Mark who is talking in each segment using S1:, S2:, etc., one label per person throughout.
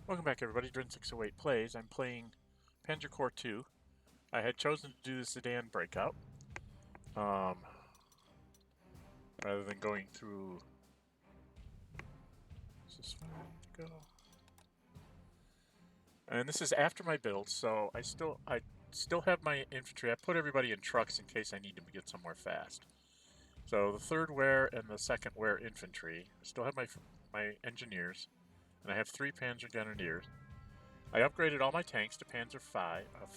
S1: Welcome back, everybody. Dren608 plays. I'm playing Panzercorps 2. I had chosen to do the sedan breakout, rather than going through. Is this where I need to go? And this is after my build, so I still have my infantry. I put everybody in trucks in case I need to get somewhere fast. So the third wear and the second wear infantry. I still have my engineers, and I have 3 Panzer Grenadiers. I upgraded all my tanks to Panzer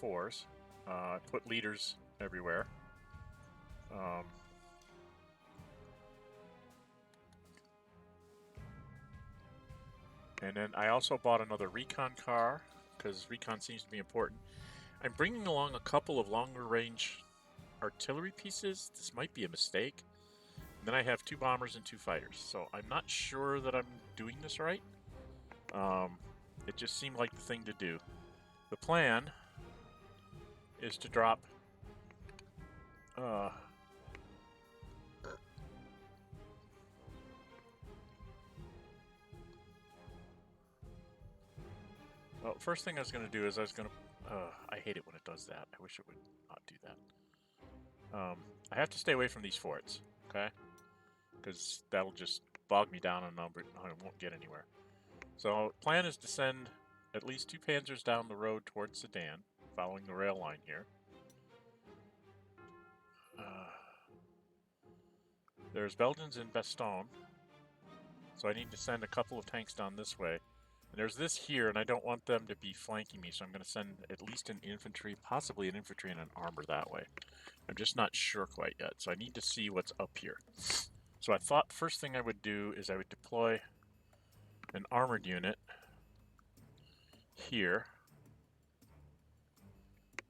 S1: 4s. I put leaders everywhere. And then I also bought another recon car, because recon seems to be important. I'm bringing along a couple of longer range artillery pieces. This might be a mistake. And then I have 2 bombers and 2 fighters. So I'm not sure that I'm doing this right. It just seemed like the thing to do. The plan is to drop well, first thing I was going to do is I hate it when it does that. I wish it would not do that. I have to stay away from these forts, okay? Because that'll just bog me down and I won't get anywhere. So plan is to send at least 2 panzers down the road towards Sedan, following the rail line here. There's Belgians in Bastogne, so I need to send a couple of tanks down this way. And there's this here, and I don't want them to be flanking me, so I'm going to send at least an infantry, possibly an infantry and an armor that way. I'm just not sure quite yet, so I need to see what's up here. So I thought the first thing I would do is I would deploy an armored unit here.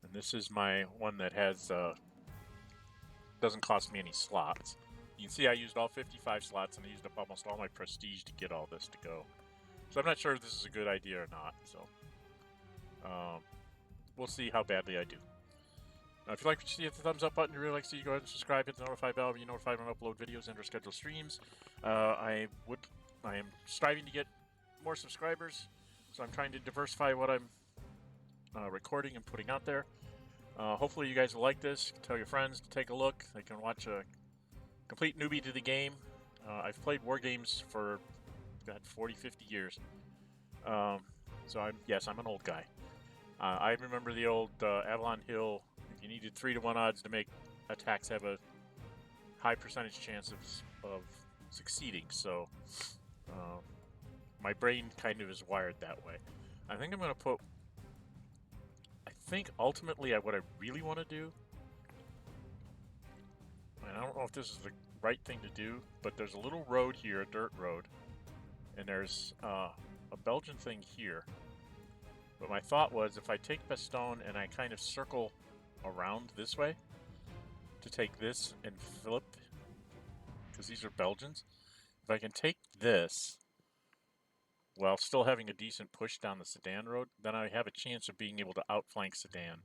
S1: And this is my one that has doesn't cost me any slots. You can see I used all 55 slots and I used up almost all my prestige to get all this to go. So I'm not sure if this is a good idea or not, so we'll see how badly I do. Now, if you like what you see, hit the thumbs up button. If you really like to see, you go ahead and subscribe, hit the notify bell, be notified when I upload videos and or schedule streams. I am striving to get more subscribers, so I'm trying to diversify what I'm recording and putting out there. Hopefully you guys will like this. Tell your friends to take a look. They can watch a complete newbie to the game. I've played war games for 40, 50 years. So I'm an old guy. I remember the old Avalon Hill. If you needed 3-to-1 odds to make attacks have a high percentage chance of succeeding, so my brain kind of is wired that way. I think I'm going to put... I think ultimately what I really want to do, and I don't know if this is the right thing to do, but there's a little road here, a dirt road, and there's a Belgian thing here. But my thought was if I take Bastogne and I kind of circle around this way to take this and flip, because these are Belgians, if I can take this while still having a decent push down the Sedan road, then I have a chance of being able to outflank Sedan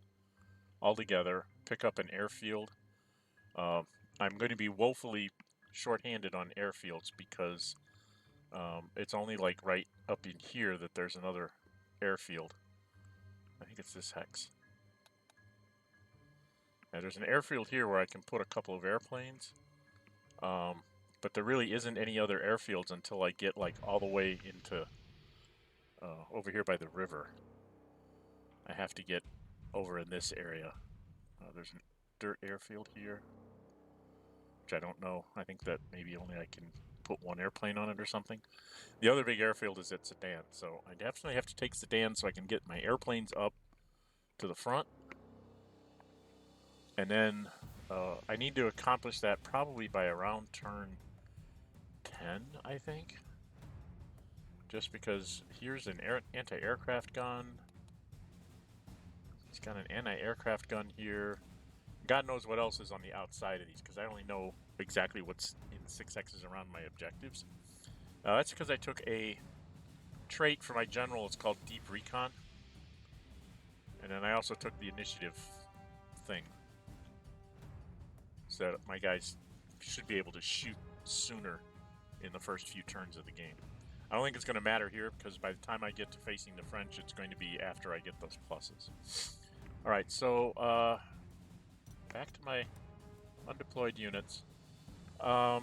S1: altogether, pick up an airfield. I'm going to be woefully short-handed on airfields because it's only like right up in here that there's another airfield. I think it's this hex. Now, there's an airfield here where I can put a couple of airplanes, but there really isn't any other airfields until I get like all the way into over here by the river. I have to get over in this area. There's a dirt airfield here, which I don't know. I think that maybe only I can put 1 airplane on it or something. The other big airfield is at Sedan, so I definitely have to take Sedan so I can get my airplanes up to the front. And then I need to accomplish that probably by around turn 10, I think. Just because here's an anti-aircraft gun. He's got an anti-aircraft gun here. God knows what else is on the outside of these, because I only know exactly what's in 6X's around my objectives. That's because I took a trait for my general. It's called Deep Recon. And then I also took the initiative thing, so that my guys should be able to shoot sooner in the first few turns of the game. I don't think it's going to matter here because by the time I get to facing the French, it's going to be after I get those pluses. All right, so back to my undeployed units. I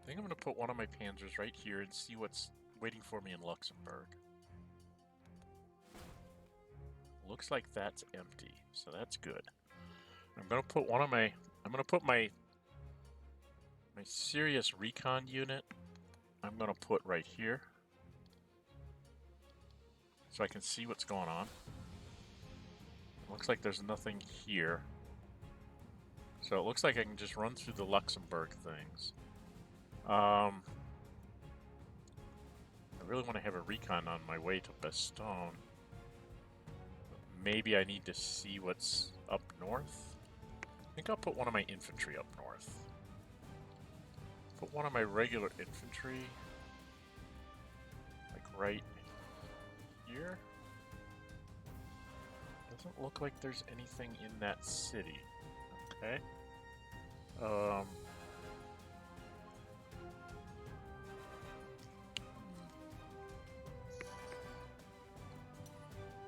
S1: think I'm going to put one of my panzers right here and see what's waiting for me in Luxembourg. Looks like that's empty, so that's good. I'm going to put one of my... I'm going to put my serious recon unit, I'm going to put right here. So I can see what's going on. Looks like there's nothing here. So it looks like I can just run through the Luxembourg things. I really want to have a recon on my way to Bastogne. Maybe I need to see what's up north. I think I'll put one of my infantry up north. Put one of my regular infantry, like right here. Doesn't look like there's anything in that city. Okay.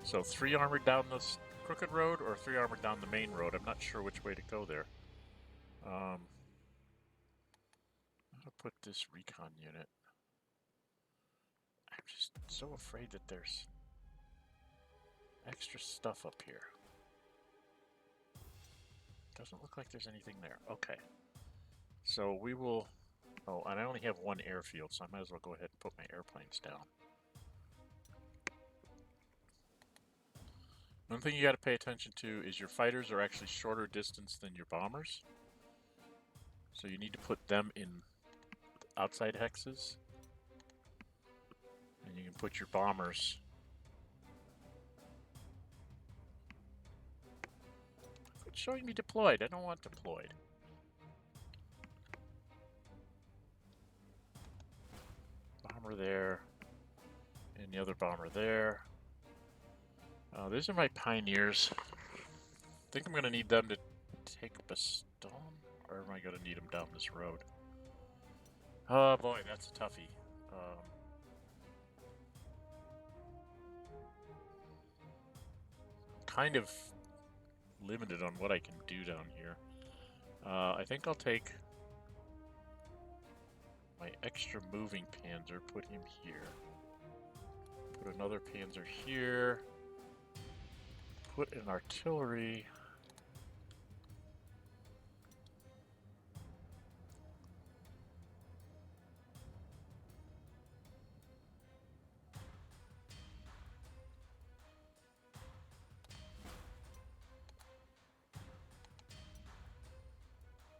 S1: So 3 armored down this crooked road or 3 armored down the main road. I'm not sure which way to go there. I'm gonna put this recon unit. I'm just so afraid that there's extra stuff up here. Doesn't look like there's anything there. Okay. So we will... Oh, and I only have one airfield, so I might as well go ahead and put my airplanes down. One thing you got to pay attention to is your fighters are actually shorter distance than your bombers. So you need to put them in outside hexes. And you can put your bombers... It's showing me deployed. I don't want deployed. Bomber there. And the other bomber there. These are my pioneers. I think I'm going to need them to take Bastogne. Or am I going to need them down this road? Oh boy, that's a toughie. Kind of limited on what I can do down here. I think I'll take my extra moving panzer, put him here. Put another panzer here. Put an artillery.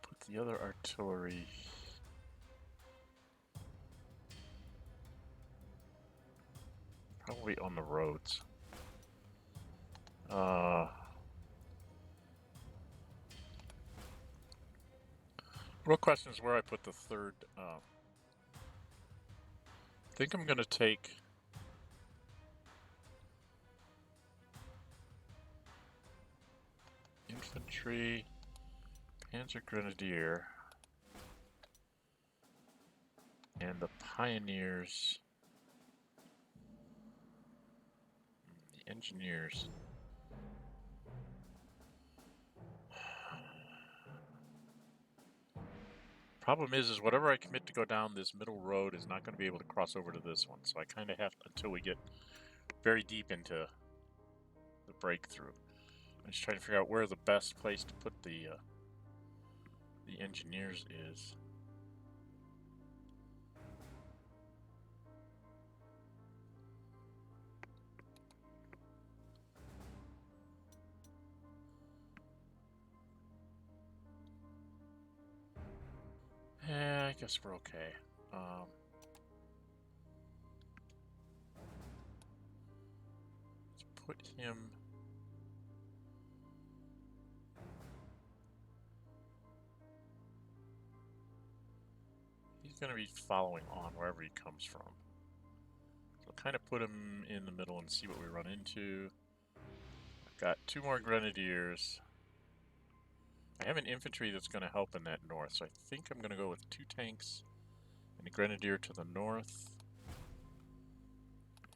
S1: Put the other artillery. Probably on the roads. Real question is where I put the third. I think I'm going to take infantry, Panzer Grenadier, and the pioneers, the engineers. Problem is whatever I commit to go down this middle road is not going to be able to cross over to this one, so I kind of have to, until we get very deep into the breakthrough. I'm just trying to figure out where the best place to put the engineers is. Yeah, I guess we're okay. Let's put him... He's going to be following on wherever he comes from. So I'll kind of put him in the middle and see what we run into. I've got 2 more grenadiers. I have an infantry that's going to help in that north, so I think I'm going to go with 2 tanks And a grenadier to the north.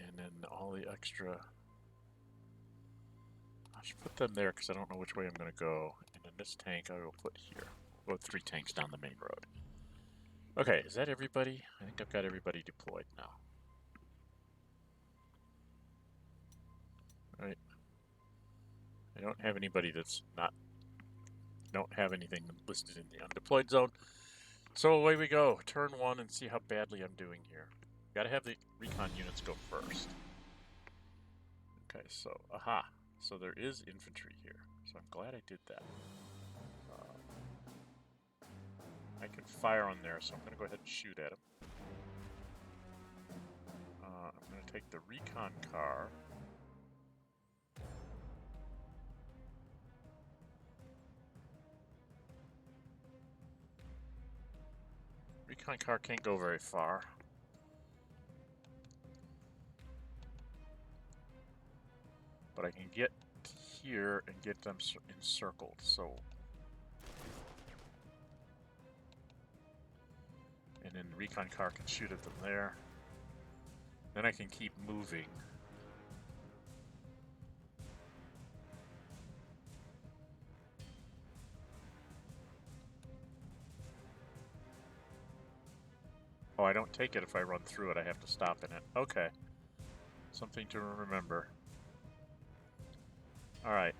S1: And then all the extra... I should put them there because I don't know which way I'm going to go. And then this tank I will put here. We'll go 3 tanks down the main road. Okay, is that everybody? I think I've got everybody deployed now. Right. I don't have anybody that's not... don't have anything listed in the undeployed zone. So away we go. Turn 1 and see how badly I'm doing here. Gotta have the recon units go first. Okay, so, aha. So there is infantry here. So I'm glad I did that. I can fire on there, so I'm going to go ahead and shoot at him. I'm going to take the recon car. Recon car can't go very far. But I can get here and get them encircled, so... And then the recon car can shoot at them there. Then I can keep moving. Oh, I don't take it if I run through it. I have to stop in it. Okay. Something to remember. Alright,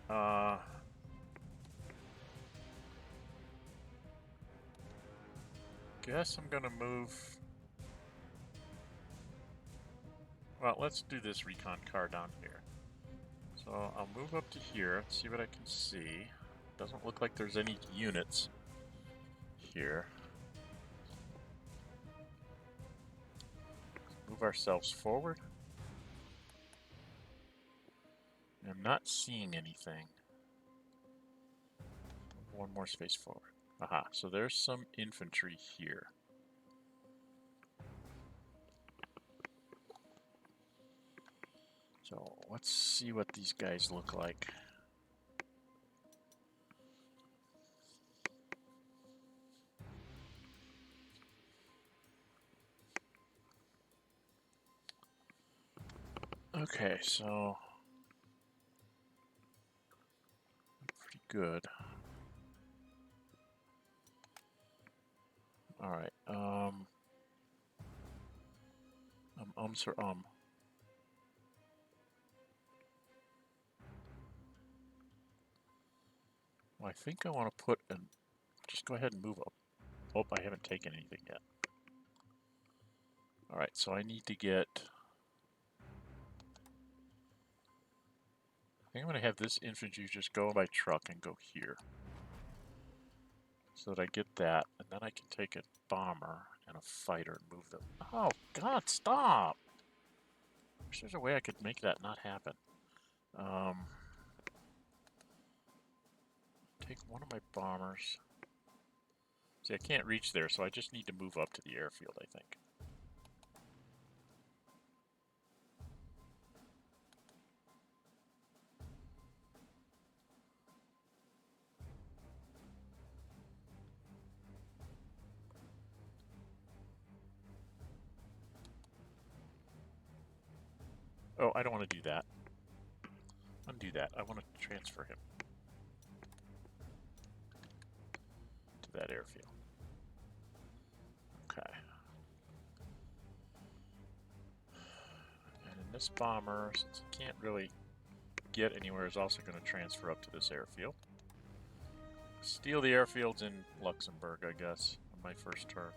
S1: guess I'm gonna move... Well, let's do this recon car down here. So I'll move up to here and see what I can see. Doesn't look like there's any units here. Move ourselves forward. I'm not seeing anything. One more space forward. Aha, so there's some infantry here. So let's see what these guys look like. Okay, so pretty good. All right. Sir, Well, I think I want to put an. Just go ahead and move up. Oh, I haven't taken anything yet. All right, so I need to get. I think I'm going to have this infantry just go by truck and go here. So that I get that, and then I can take a bomber and a fighter and move them. Oh, God, stop! I wish there's a way I could make that not happen. Take one of my bombers. See, I can't reach there, so I just need to move up to the airfield, I think. Oh, I don't want to do that. Undo that. I want to transfer him to that airfield. Okay. And then this bomber, since it can't really get anywhere, is also going to transfer up to this airfield. Steal the airfields in Luxembourg, I guess, on my first turn.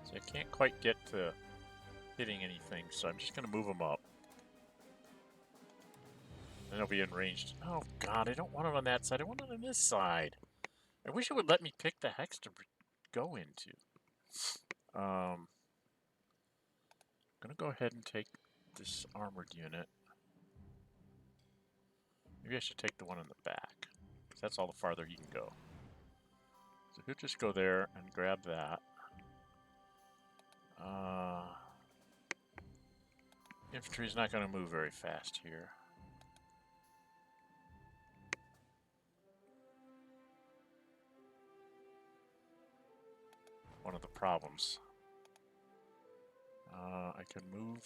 S1: See, I can't quite get to hitting anything, so I'm just going to move them up. Then they'll be in range. Oh God, I don't want it on that side. I want it on this side. I wish it would let me pick the hex to go into. I'm going to go ahead and take this armored unit. Maybe I should take the one in the back, because that's all the farther he can go. So he'll just go there and grab that. Infantry's not going to move very fast here. one of the problems. I can move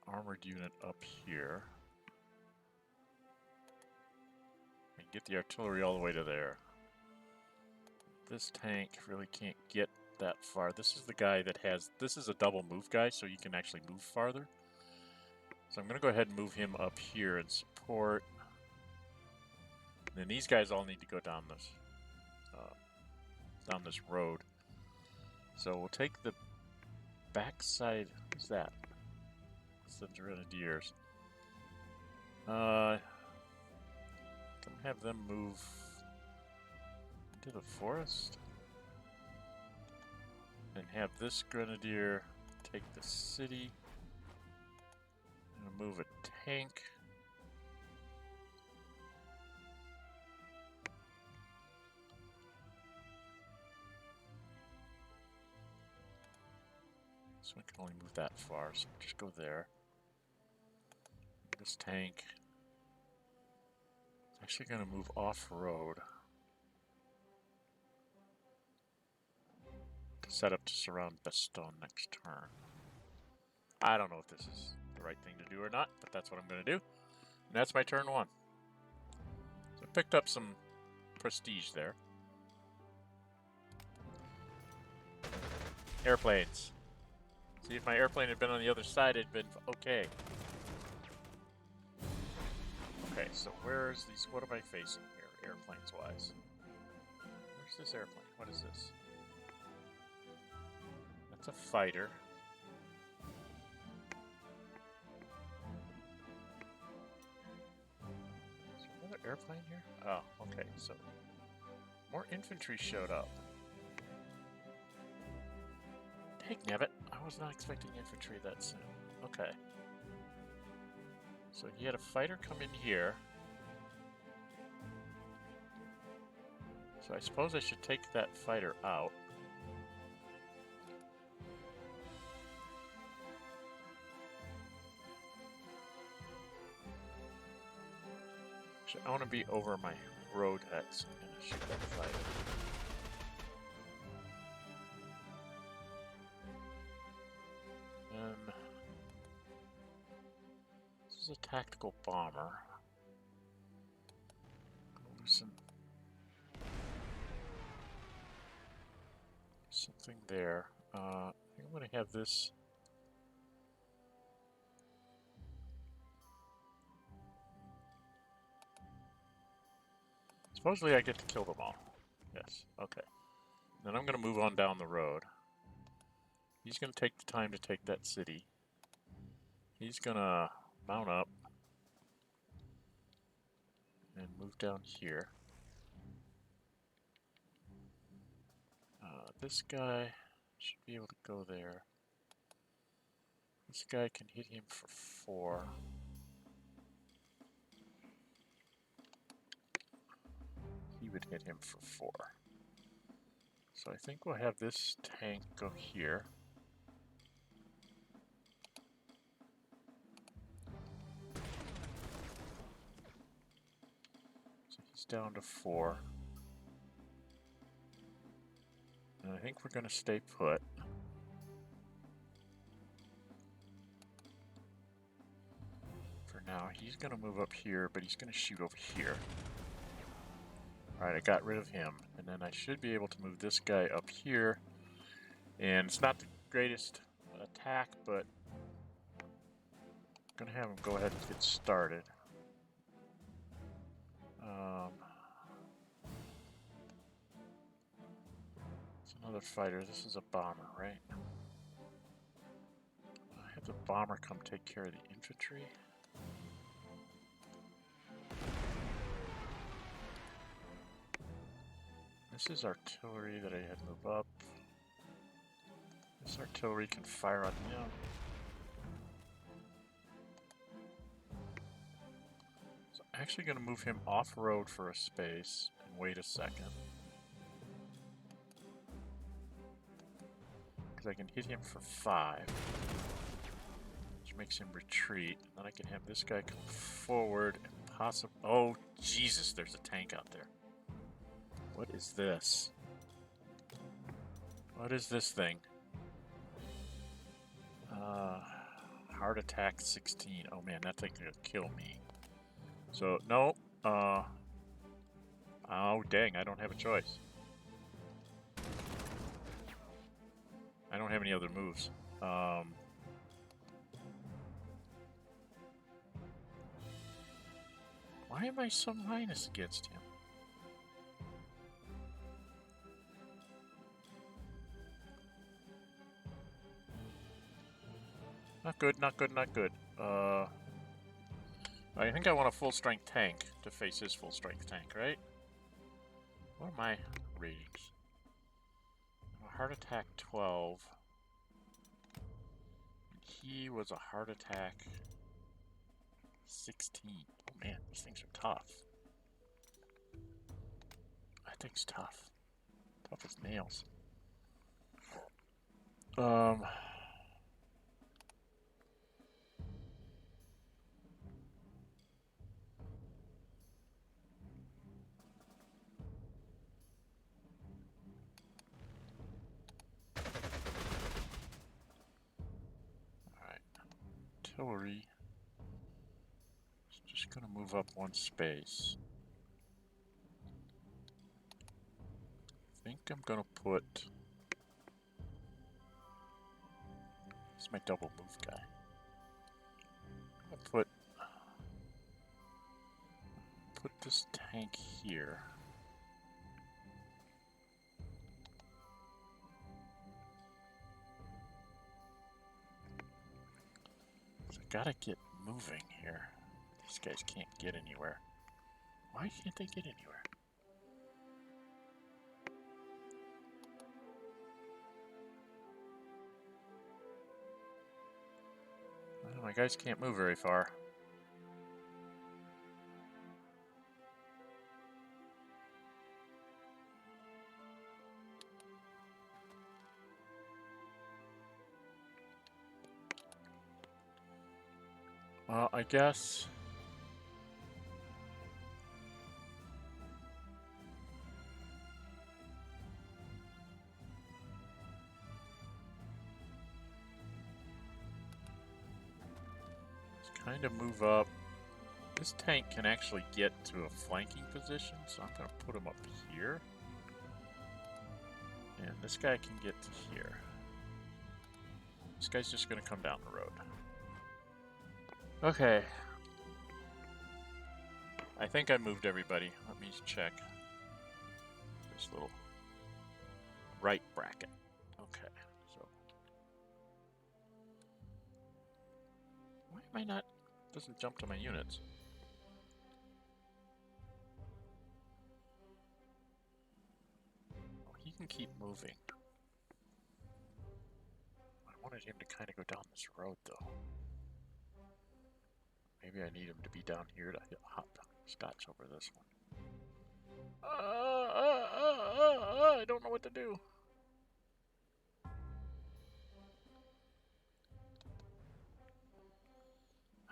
S1: armored unit up here and get the artillery all the way to there. This tank really can't get that far. This is the guy that has, this is a double move guy, so you can actually move farther. So I'm going to go ahead and move him up here and support. And then these guys all need to go down this road. So we'll take the backside. What's that? It's the Grenadiers. Can have them move into the forest and have this Grenadier take the city. I'm gonna move a tank. This one can only move that far, so just go there. This tank is actually going to move off-road to set up to surround Bastogne next turn. I don't know if this is the right thing to do or not, but that's what I'm going to do. And that's my turn 1. So I picked up some prestige there. Airplanes. See, if my airplane had been on the other side, it'd been okay. Okay, so where's these? What am I facing here, airplanes-wise? Where's this airplane? What is this? That's a fighter. Is there another airplane here? Oh, okay, so more infantry showed up. Dagnabbit, I was not expecting infantry that soon. Okay. So he had a fighter come in here. So I suppose I should take that fighter out. Actually, I want to be over my road hex. I'm going to shoot that fighter. This is a tactical bomber. Loosen something there. I think I'm going to have this. Supposedly I get to kill them all. Yes, okay. Then I'm going to move on down the road. He's going to take the time to take that city. He's going to mount up and move down here. This guy should be able to go there. This guy can hit him for 4. He would hit him for 4. So I think we'll have this tank go here. So he's down to 4. And I think we're going to stay put. For now, he's going to move up here, but he's going to shoot over here. Alright, I got rid of him. And then I should be able to move this guy up here. And it's not the greatest attack, but I'm going to have him go ahead and get started. It's another fighter. This is a bomber, right? I have the bomber come take care of the infantry. This is artillery that I had move up. This artillery can fire on him. So I'm actually going to move him off-road for a space and wait a second. Because I can hit him for 5. Which makes him retreat. And then I can have this guy come forward and possibly... Oh, Jesus, there's a tank out there. What is this? What is this thing? Heart attack 16. Oh man, that thing's gonna kill me. So, no. Oh dang, I don't have a choice. I don't have any other moves. Why am I so minus against him? Not good, not good, not good. I think I want a full-strength tank to face his full-strength tank, right? What are my ratings? Heart attack 12. He was a heart attack 16. Oh man, these things are tough. That thing's tough. Tough as nails. Artillery. Just gonna move up one space. I think I'm gonna put. He's my double move guy. I'm gonna put this tank here. So I gotta get moving here. These guys can't get anywhere. Why can't they get anywhere? Well, my guys can't move very far. Well, I guess... kind of move up. This tank can actually get to a flanking position, so I'm going to put him up here. And this guy can get to here. This guy's just going to come down the road. Okay. I think I moved everybody. Let me check this little right bracket. Okay, so why am I not? Doesn't jump to my units. Oh, he can keep moving. I wanted him to kind of go down this road, though. Maybe I need him to be down here to hop scotch over this one. I don't know what to do.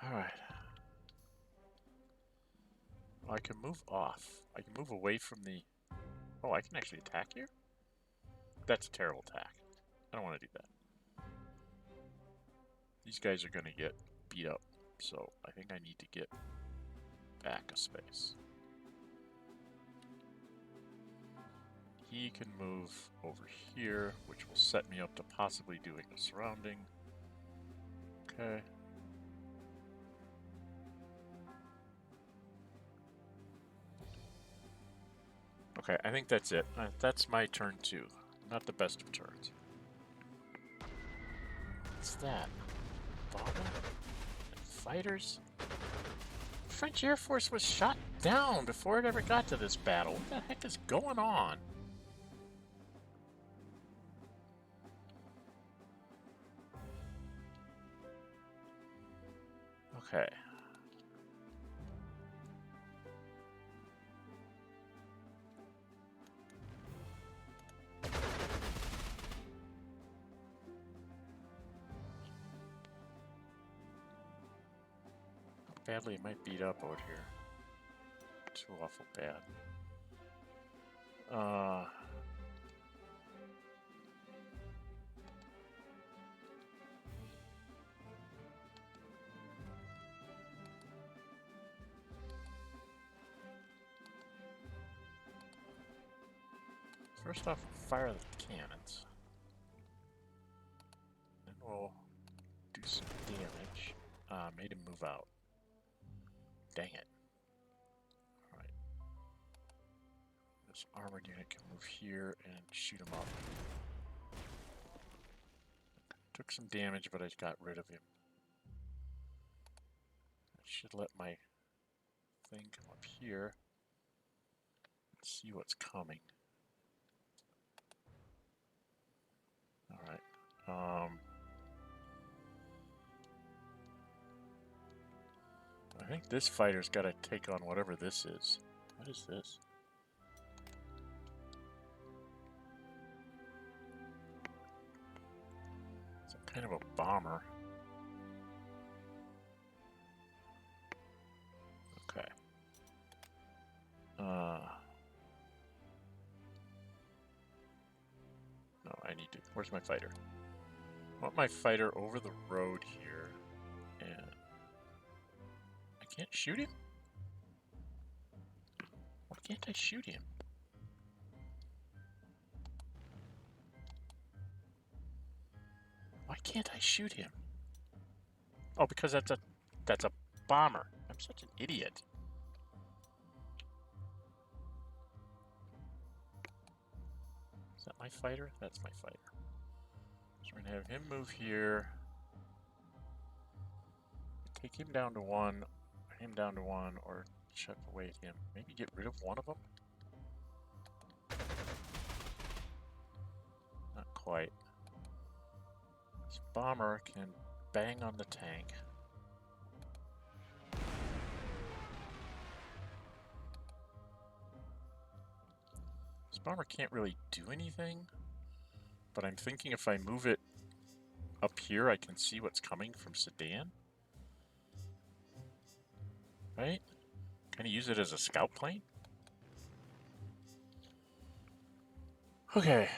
S1: Alright. Well, I can move off. I can move away from the... Oh, I can actually attack here? That's a terrible attack. I don't want to do that. These guys are going to get beat up, so I think I need to get back a space. He can move over here, which will set me up to possibly doing a surrounding. Okay. Okay, I think that's it. That's my turn too. Not the best of turns. What's that? Bomber? And fighters? The French Air Force was shot down before it ever got to this battle. What the heck is going on? Okay. Badly it might beat up out here. Too awful bad. First off, fire the cannons. Then we'll do some damage. Made him move out. Dang it. Alright. This armored unit can move here and shoot him up. Took some damage, but I got rid of him. I should let my thing come up here and see what's coming. Alright. I think this fighter's got to take on whatever this is. What is this? Some kind of a bomber. Okay. No, I need to. Where's my fighter? I want my fighter over the road here, and I can't shoot him? Why can't I shoot him? Why can't I shoot him? Oh, because that's a bomber. I'm such an idiot. Is that my fighter? That's my fighter. So we're gonna have him move here. Take him down to 1, or chip away at him. Maybe get rid of one of them? Not quite. This bomber can bang on the tank. This bomber can't really do anything, but I'm thinking if I move it up here, I can see what's coming from Sedan. Right? Can I use it as a scout plane? Okay.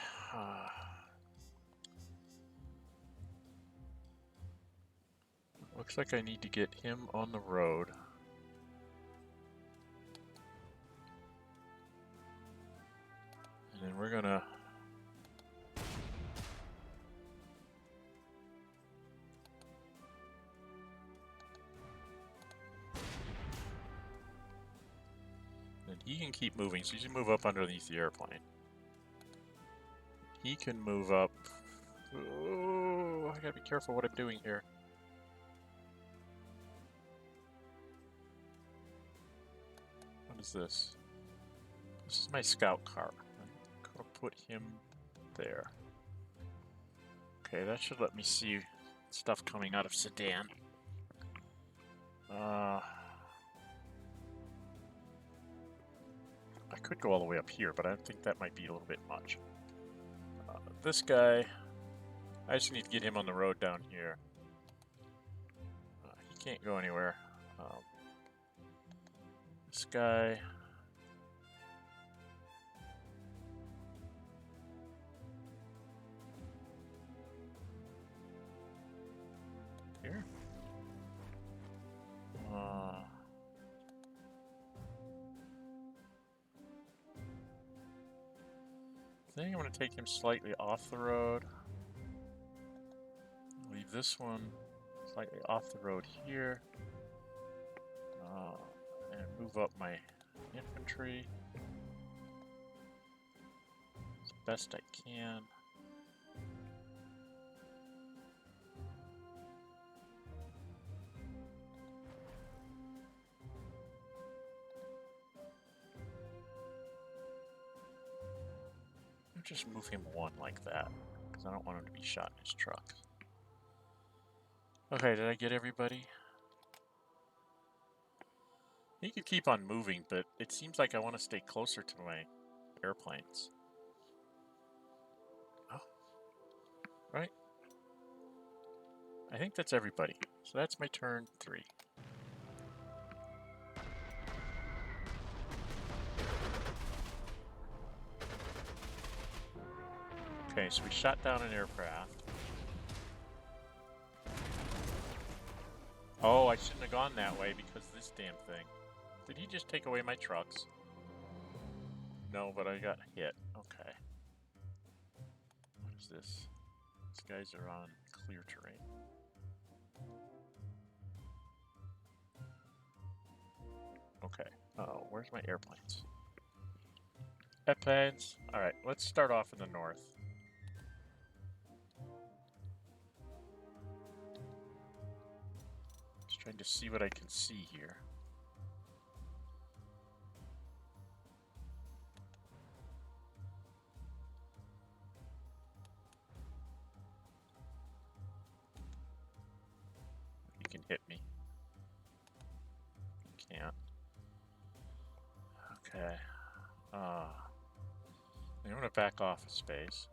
S1: Looks like I need to get him on the road. And then we're gonna... And he can keep moving, so he can move up underneath the airplane. He can move up... Oh, I gotta be careful what I'm doing here. What is this? This is my scout car. I'm gonna put him there. Okay, that should let me see stuff coming out of Sedan. I could go all the way up here, but I think that might be a little bit much. This guy, I just need to get him on the road down here. He can't go anywhere. This guy... Here? I think I'm going to take him slightly off the road. Leave this one slightly off the road here. And move up my infantry as best I can. Just move him 1 like that, because I don't want him to be shot in his truck. Okay, did I get everybody? He could keep on moving, but it seems like I want to stay closer to my airplanes. Oh. Right? I think that's everybody. So that's my turn 3. Okay, so we shot down an aircraft. Oh, I shouldn't have gone that way because of this damn thing. Did he just take away my trucks? No, but I got hit. Okay. is this? These guys are on clear terrain. Okay. Oh, where's my airplanes? Airplanes. Alright, let's start off in the north. Just trying to see what I can see here. You can hit me. You can't. Okay. I'm going to back off a space.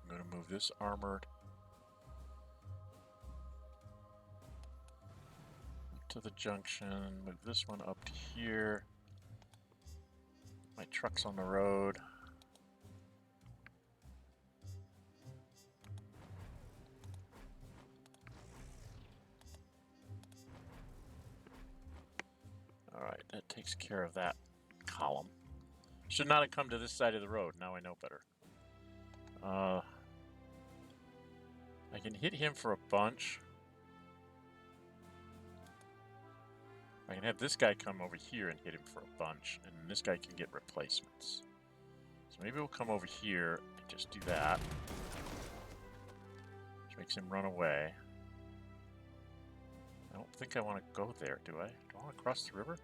S1: I'm going to move this armored to the junction, move this one up to here. My truck's on the road. Alright, that takes care of that column. Should not have come to this side of the road, now I know better. I can hit him for a bunch. I can have this guy come over here and hit him for a bunch, and this guy can get replacements. So maybe we'll come over here and just do that. Which makes him run away. I don't think I want to go there, do I? Do I want to cross the river?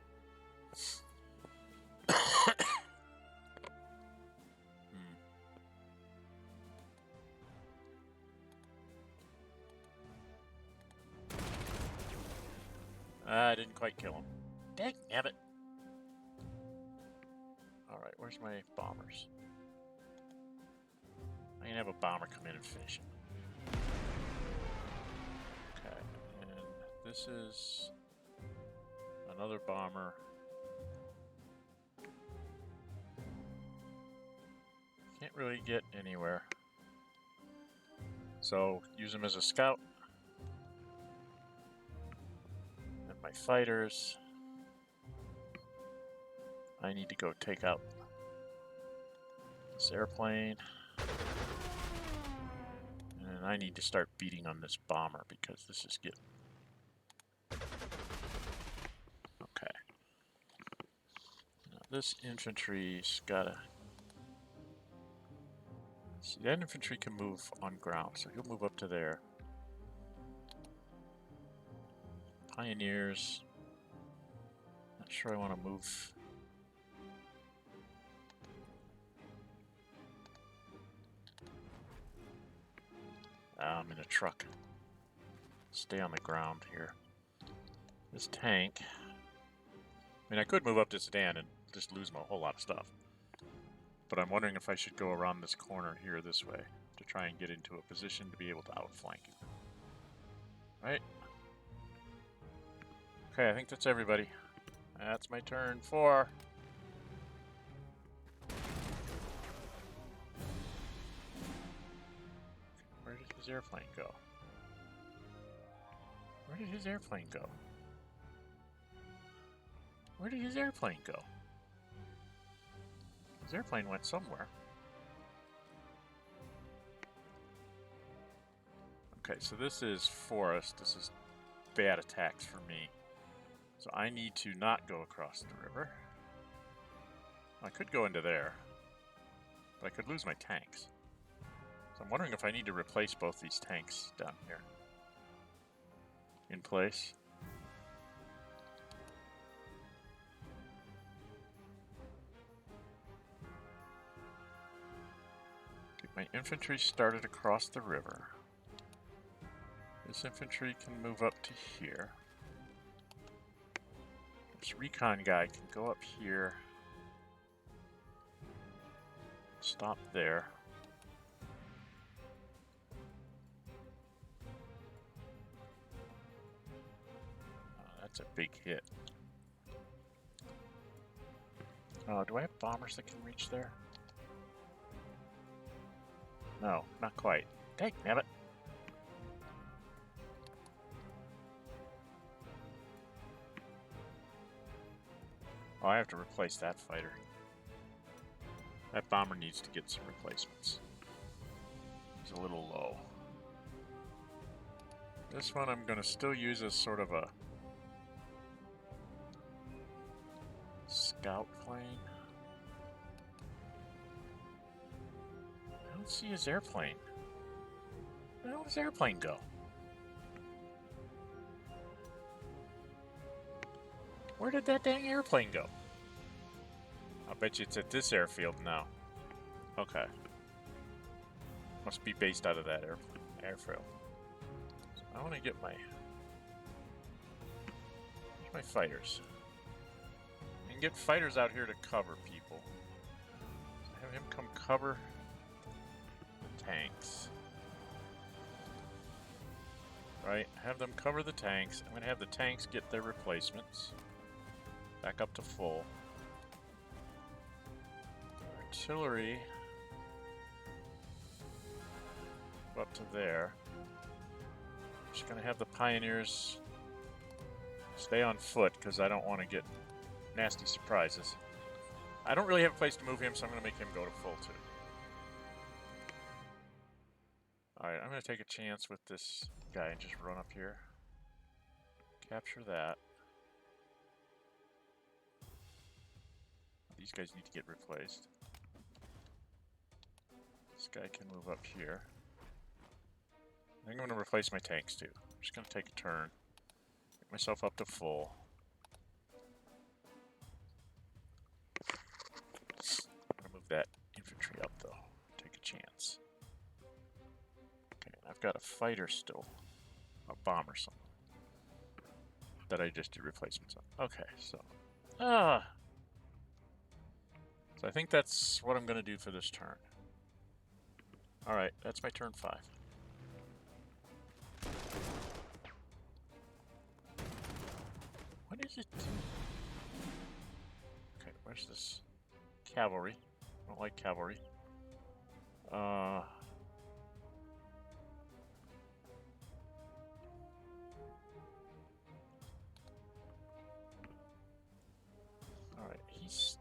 S1: I didn't quite kill him. Dang nabbit. Alright, where's my bombers? I can have a bomber come in and finish him. Okay, and this is another bomber. Can't really get anywhere. So, use him as a scout. And my fighters. I need to go take out this airplane. And I need to start beating on this bomber because this is getting... Okay. Now this infantry's gotta... See, that infantry can move on ground, so he'll move up to there. Pioneers. Not sure I want to move. I'm in a truck. Stay on the ground here. This tank. I mean, I could move up to Sedan and just lose a whole lot of stuff. But I'm wondering if I should go around this corner here this way to try and get into a position to be able to outflank him. Right? Okay, I think that's everybody. That's my turn. 4. Where did his airplane go? Where did his airplane go? Where did his airplane go? His airplane went somewhere. Okay, so this is forest. This is bad attacks for me. So I need to not go across the river. I could go into there, but I could lose my tanks. So I'm wondering if I need to replace both these tanks down here. In place. Get my infantry started across the river. This infantry can move up to here. This recon guy can go up here. Stop there. That's a big hit. Do I have bombers that can reach there? No, not quite. Dang nabbit. Oh, I have to replace that fighter. That bomber needs to get some replacements. He's a little low. This one I'm going to still use as sort of a scout plane. I don't see his airplane. Where did his airplane go? Where did that dang airplane go? I'll bet you it's at this airfield now. Okay. Must be based out of that airfield. So I want to get my fighters. You can get fighters out here to cover people. Have him come cover the tanks. Right? Have them cover the tanks. I'm going to have the tanks get their replacements. Back up to full. Artillery. Up to there. Just going to have the pioneers stay on foot because I don't want to get nasty surprises. I don't really have a place to move him, so I'm going to make him go to full too. Alright, I'm going to take a chance with this guy and just run up here. Capture that. These guys need to get replaced. This guy can move up here. I think I'm going to replace my tanks too. I'm just going to take a turn. Get myself up to full. I'm going to move that infantry up though. Take a chance. Okay, I've got a fighter still. A bomber something. That I just did replacements on. Okay, so. So I think that's what I'm going to do for this turn. Alright, that's my turn 5. What is it? Okay, where's this? Cavalry. I don't like cavalry. Alright, he's...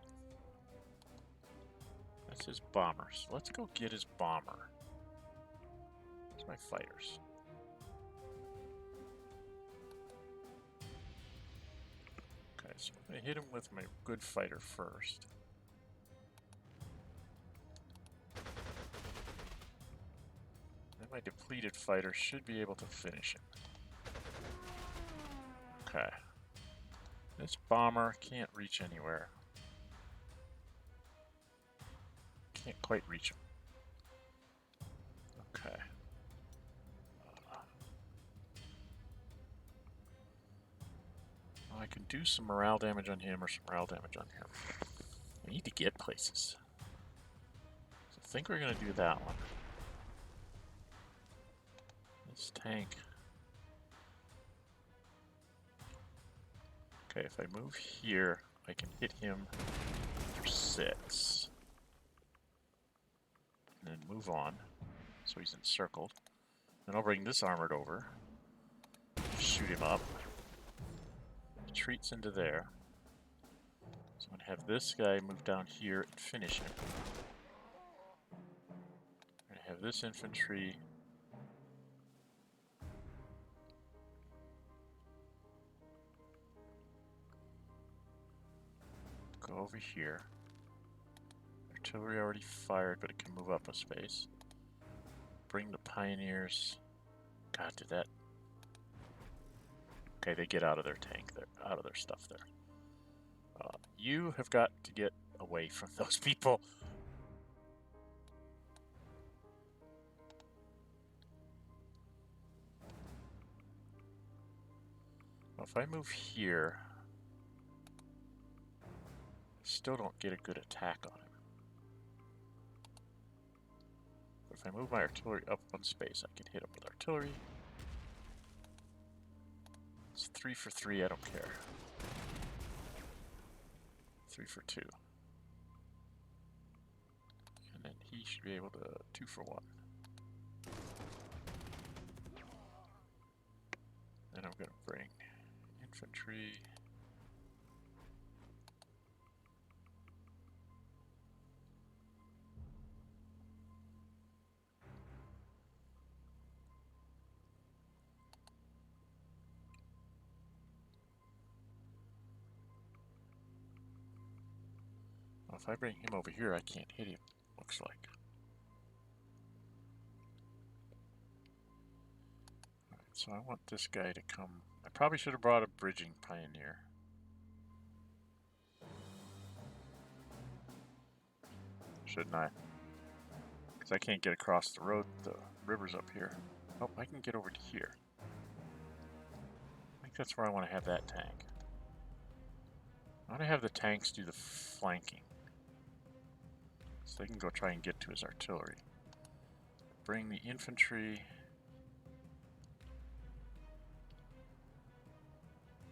S1: That's his bombers. Let's go get his bomber. That's my fighters. Okay, so I'm going to hit him with my good fighter first. Then my depleted fighter should be able to finish him. Okay. This bomber can't reach anywhere. Can't quite reach him. Okay. Well, I can do some morale damage on him or some morale damage on him. I need to get places. So I think we're going to do that one. This tank. Okay, if I move here, I can hit him for 6. And then move on. So he's encircled. Then I'll bring this armored over. Shoot him up. Retreats into there. So I'm going to have this guy move down here and finish him. I'm going to have this infantry go over here. Artillery already fired, but it can move up a space. Bring the pioneers. God, did that... Okay, they get out of their tank there, out of their stuff there. You have got to get away from those people. Well, if I move here, I still don't get a good attack on him. But if I move my artillery up one space, I can hit him with artillery. It's 3 for 3, I don't care. 3 for 2. And then he should be able to 2 for 1. Then I'm going to bring infantry. if I bring him over here, I can't hit him, looks like. Alright, so I want this guy to come. I probably should have brought a bridging pioneer. Shouldn't I? Because I can't get across the road, the river's up here. Oh, I can get over to here. I think that's where I want to have that tank. I want to have the tanks do the flanking. So they can go try and get to his artillery. Bring the infantry.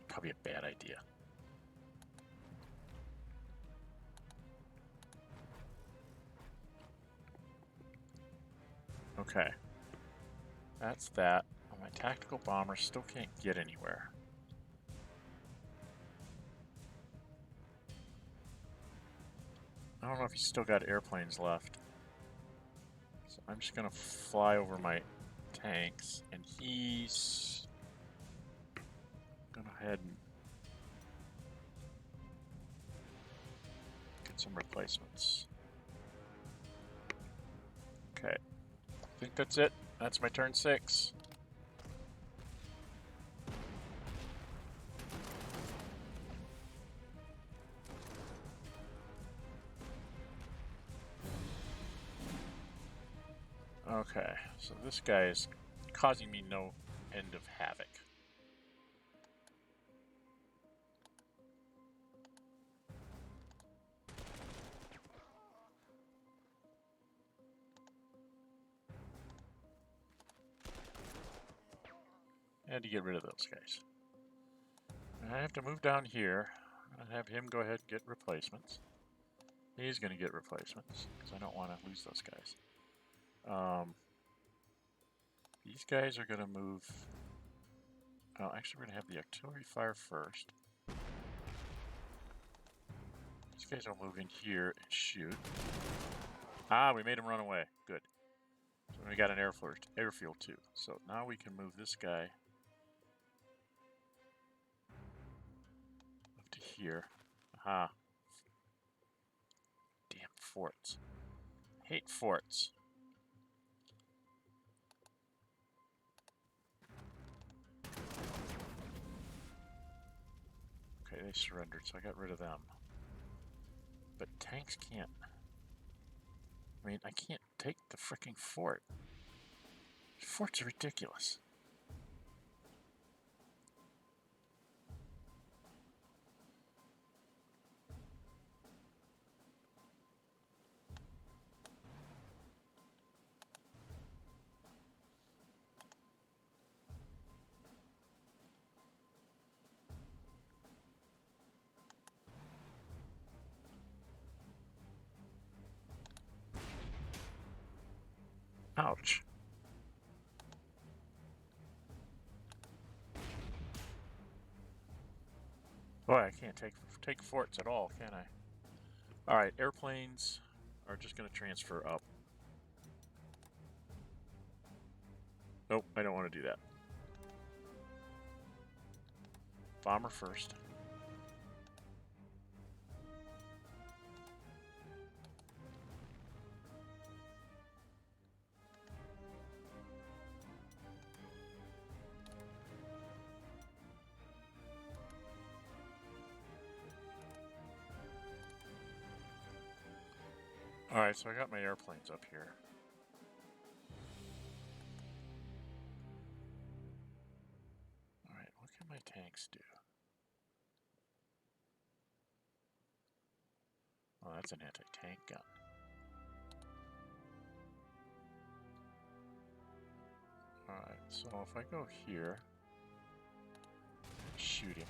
S1: Probably a bad idea. Okay. That's that. My tactical bombers still can't get anywhere. I don't know if he's still got airplanes left. So I'm just gonna fly over my tanks, and he's gonna head and get some replacements. Okay. I think that's it. That's my turn 6. Okay, so this guy is causing me no end of havoc. I had to get rid of those guys. I have to move down here and have him go ahead and get replacements. He's going to get replacements because I don't want to lose those guys. These guys are going to move. Oh, actually, we're going to have the artillery fire first. These guys will move in here and shoot. Ah, we made him run away. Good. So we got an airfield too. So now we can move this guy up to here. Aha. Damn forts. Hate forts. Okay, they surrendered, so I got rid of them. But tanks can't. I mean, I can't take the frickin' fort. Forts are ridiculous. Ouch. Boy, I can't take forts at all, can I? Alright, airplanes are just going to transfer up. Nope, I don't want to do that. Bomber first. Alright, so I got my airplanes up here. Alright, what can my tanks do? Oh, that's an anti-tank gun. Alright, so if I go here, shoot him.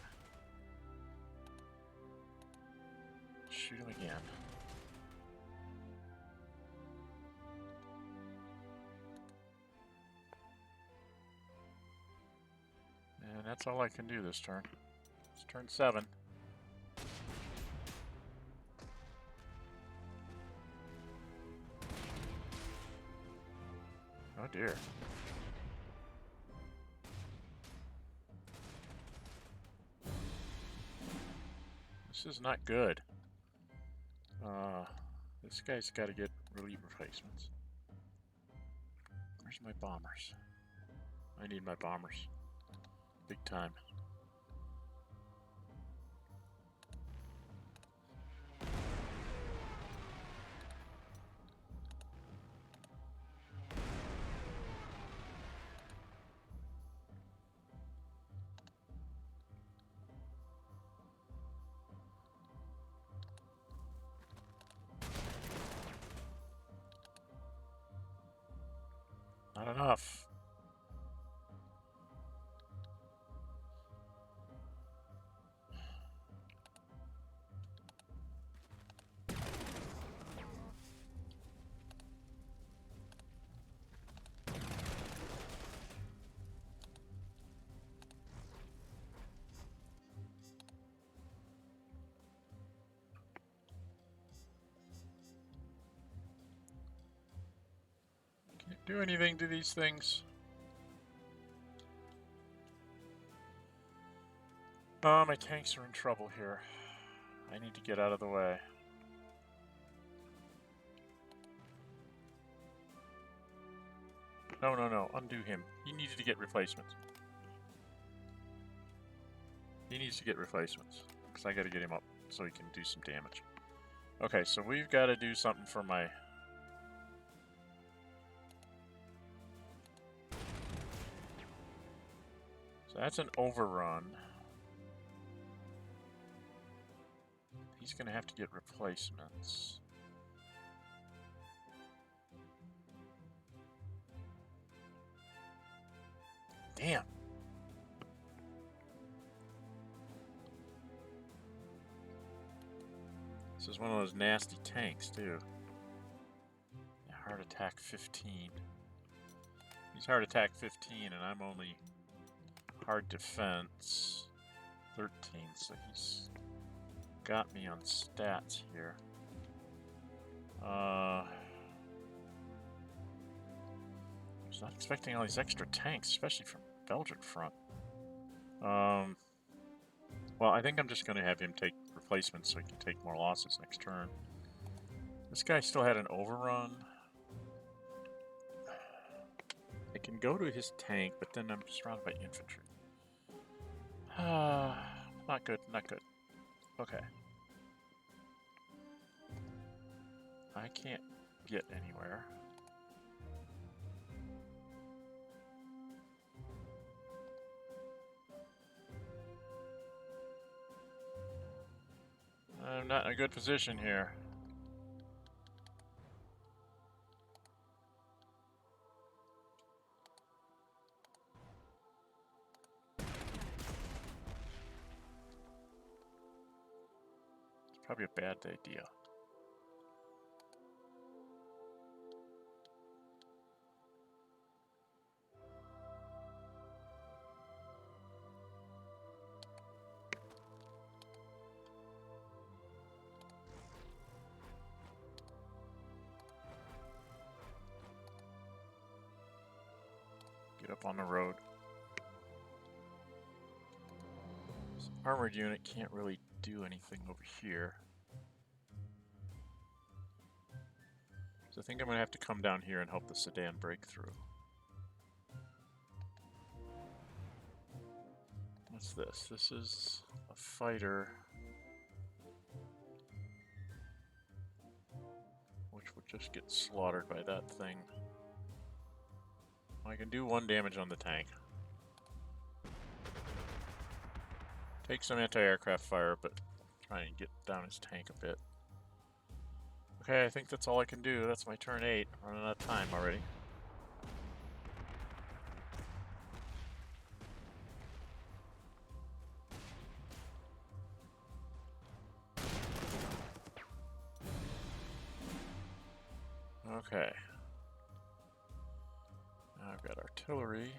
S1: Shoot him again. And that's all I can do this turn. It's turn 7. Oh dear. This is not good. This guy's got to get relief replacements. Where's my bombers? I need my bombers. Big time. Not enough. Can't do anything to these things. Oh, my tanks are in trouble here. I need to get out of the way. No, no, no. Undo him. He needed to get replacements. He needs to get replacements. Because I gotta get him up so he can do some damage. Okay, so we've got to do something for my... So that's an overrun. He's gonna have to get replacements. Damn. This is one of those nasty tanks, too. Yeah, heart attack 15. He's heart attack 15, and I'm only hard defense 13, so he's got me on stats here. I was not expecting all these extra tanks, especially from Belgian front. Well, I think I'm just going to have him take replacements so he can take more losses next turn. This guy still had an overrun. I can go to his tank, but then I'm surrounded by infantry. Not good, not good. Okay. I can't get anywhere. I'm not in a good position here. It's probably a bad idea. Get up on the road. This armored unit can't really do anything over here. So I think I'm going to have to come down here and help the sedan break through. What's this? This is a fighter, which would just get slaughtered by that thing. I can do 1 damage on the tank. Take some anti-aircraft fire, but try and get down his tank a bit. Okay, I think that's all I can do. That's my turn 8. Running out of time already. Okay. Now I've got artillery.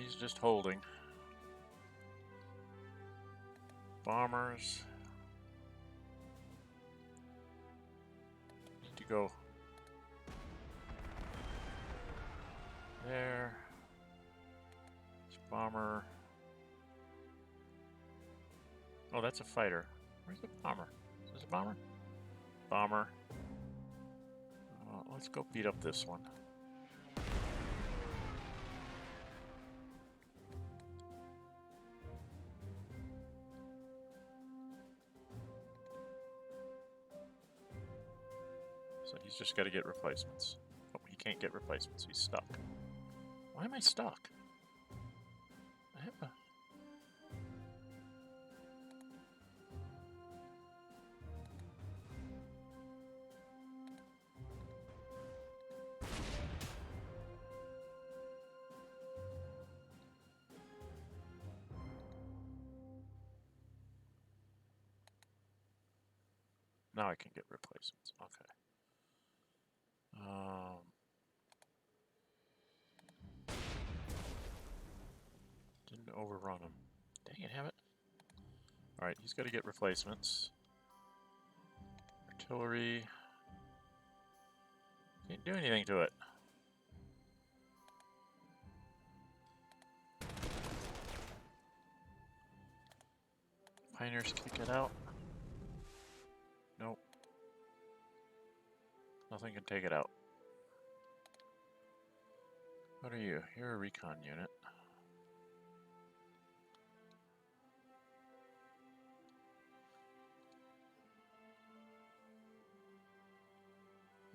S1: he's just holding. Bombers. Need to go there. This bomber. Oh, that's a fighter. Where's the bomber? Is this a bomber? Bomber. Let's go beat up this one. So he's just got to get replacements. Oh, he can't get replacements. He's stuck. Why am I stuck? I have a... Now I can get replacements. Okay. Didn't overrun him. Dang it, have it. Alright, he's got to get replacements. Artillery. Can't do anything to it. Pioneers kick it out. Nope. Nothing can take it out. What are you? You're a recon unit.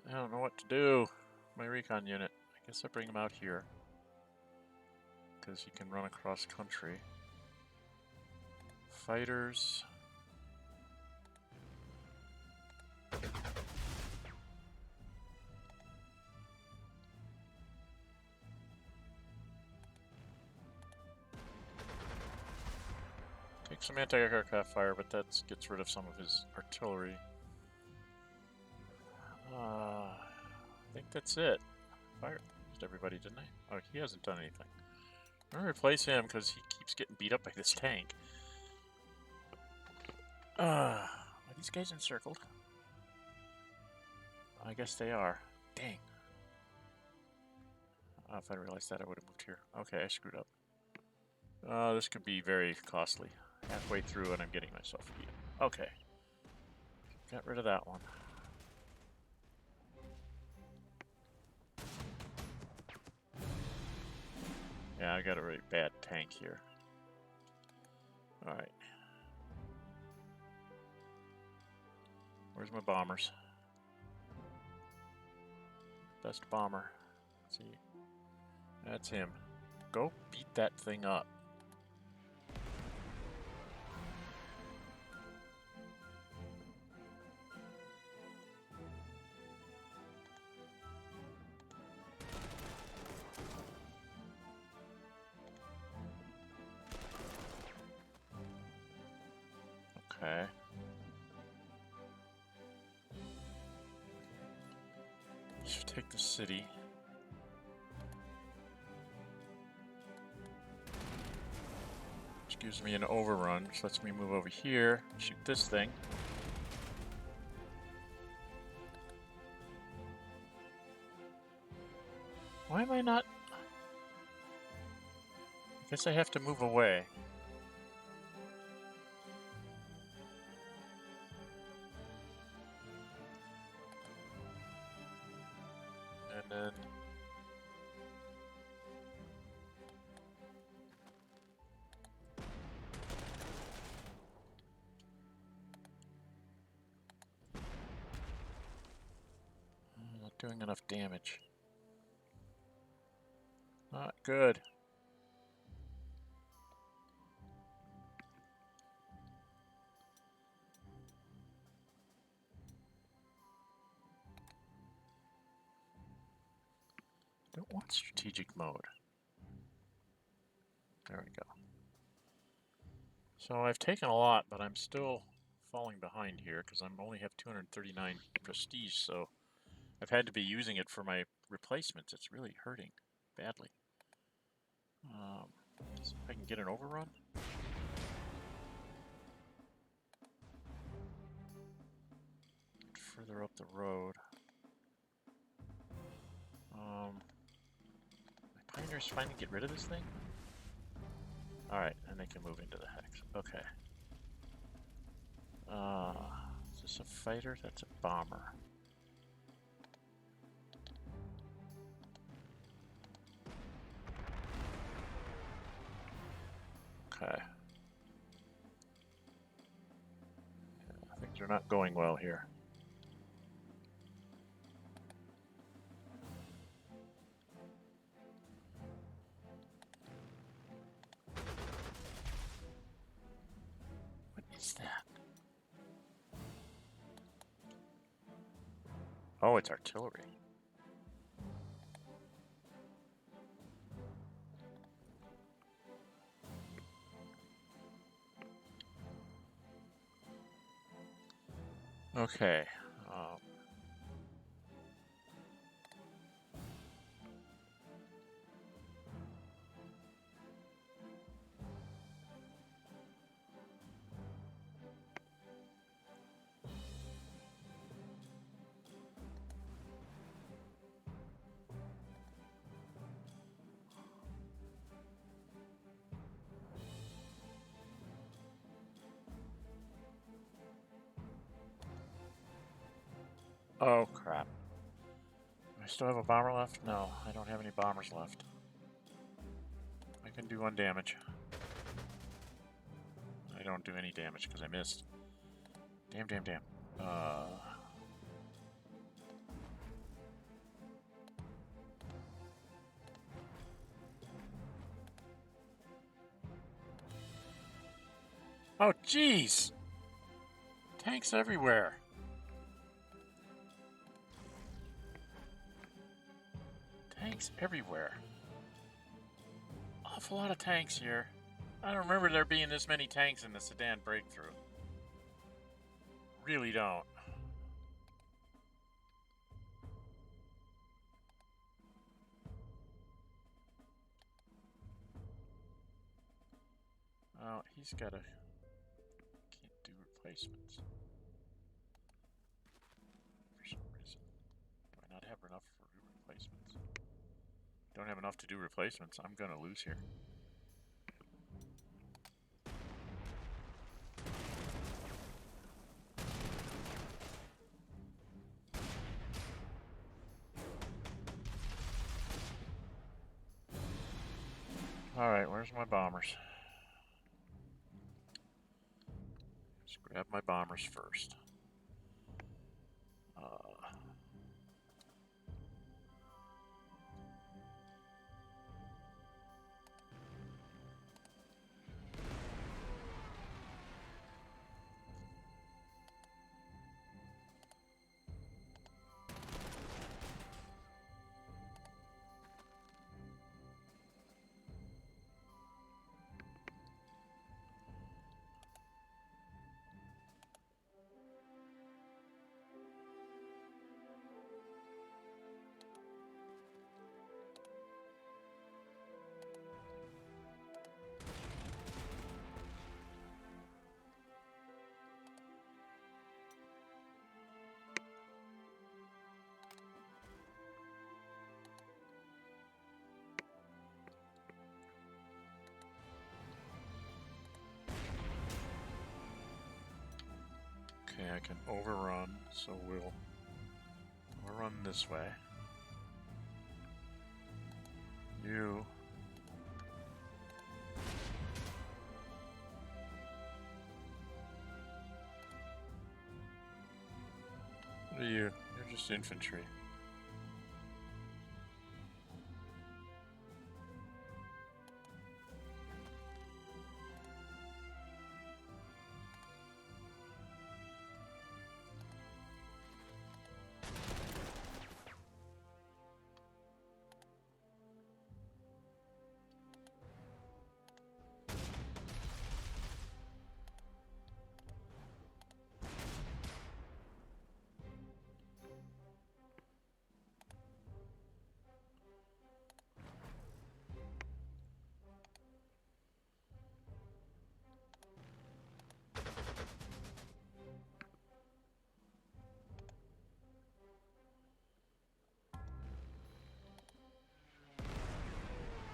S1: I don't know what to do. My recon unit. I guess I bring him out here. Because he can run across country. Fighters. Take some anti-aircraft fire, but that gets rid of some of his artillery. I think that's it. Fired everybody, didn't I? Oh, he hasn't done anything. I'm gonna replace him because he keeps getting beat up by this tank. Are these guys encircled? I guess they are. Dang. If I realized that, I would have moved here. Okay, I screwed up. This could be very costly. Halfway through and I'm getting myself beat. Okay. Got rid of that one. Yeah, I got a really bad tank here. Alright. Where's my bombers? Best bomber. Let's see. That's him. Go beat that thing up. Okay. Should take the city. Which gives me an overrun, which lets me move over here, shoot this thing. Why am I not... I guess I have to move away. And then... I'm not doing enough damage. Not good. Don't want strategic mode. There we go. So I've taken a lot, but I'm still falling behind here because I only have 239 prestige, so I've had to be using it for my replacements. It's really hurting badly. See if I can get an overrun. Further up the road. My pioneers finally get rid of this thing? Alright, and they can move into the hex. Okay. Is this a fighter? That's a bomber. Okay. Yeah, things are not going well here. What is that? Oh, it's artillery. Okay. Oh, crap. Do I still have a bomber left? No, I don't have any bombers left. I can do 1 damage. I don't do any damage because I missed. Damn, damn, damn. Oh, jeez! Tanks everywhere. Tanks everywhere. Awful lot of tanks here. I don't remember there being this many tanks in the Sedan breakthrough. Really don't. Oh, he's got a... Can't do replacements. For some reason. Do I not have enough for replacements? Don't have enough to do replacements. I'm gonna lose here. Alright, where's my bombers? Let's grab my bombers first. Okay, I can overrun, so we'll overrun this way. You... What are you? You're just infantry.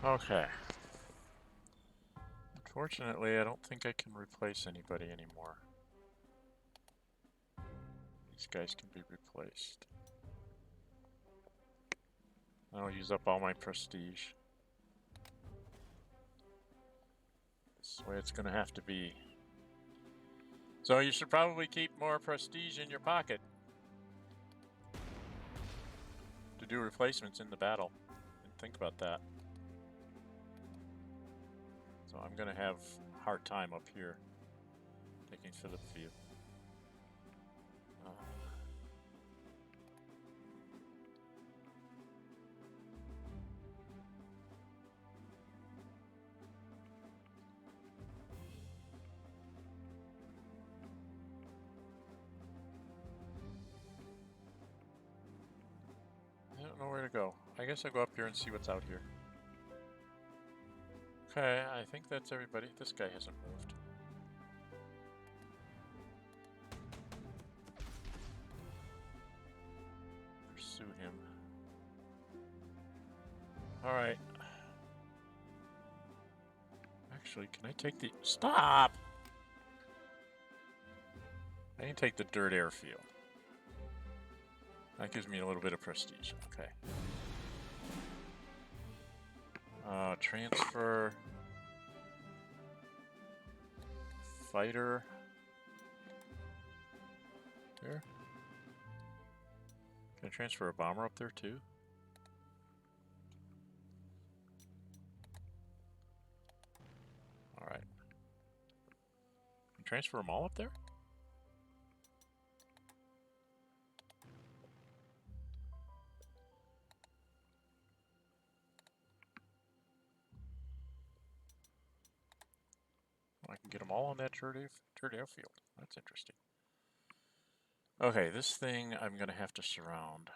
S1: Okay. Unfortunately, I don't think I can replace anybody anymore. These guys can be replaced. I'll use up all my prestige. This way it's gonna have to be. So you should probably keep more prestige in your pocket to do replacements in the battle. And think about that. So I'm gonna have a hard time up here taking Philip View. I don't know where to go. I guess I'll go up here and see what's out here. Okay, I think that's everybody. This guy hasn't moved. Pursue him. Alright. Actually, can I take the... Stop! I can take the dirt airfield. That gives me a little bit of prestige. Okay. Transfer... Fighter... There? Can I transfer a bomber up there too? Alright. Can I transfer them all up there? I can get them all on that dirt airfield. That's interesting. Okay, this thing I'm going to have to surround.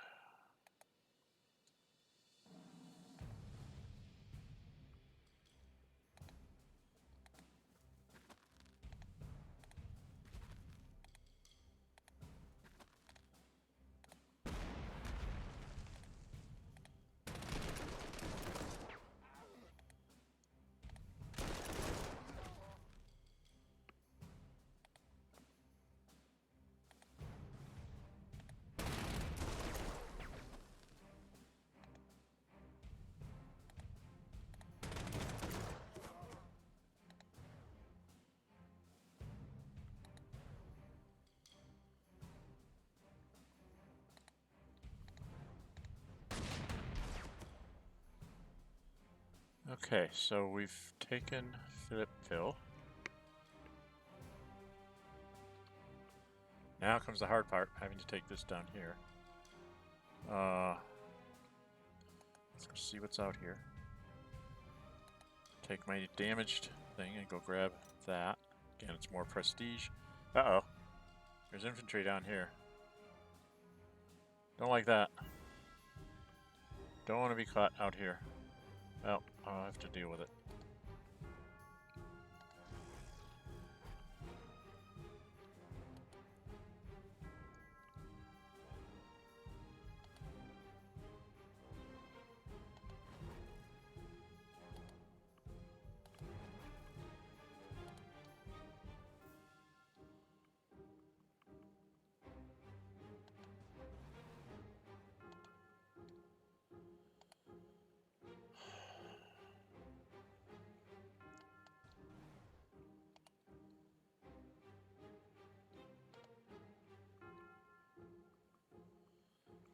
S1: Okay, so we've taken Philippeville. Now comes the hard part, having to take this down here. Let's go see what's out here. Take my damaged thing and go grab that. Again, it's more prestige. Uh-oh. There's infantry down here. Don't like that. Don't want to be caught out here. Well, I'll have to deal with it.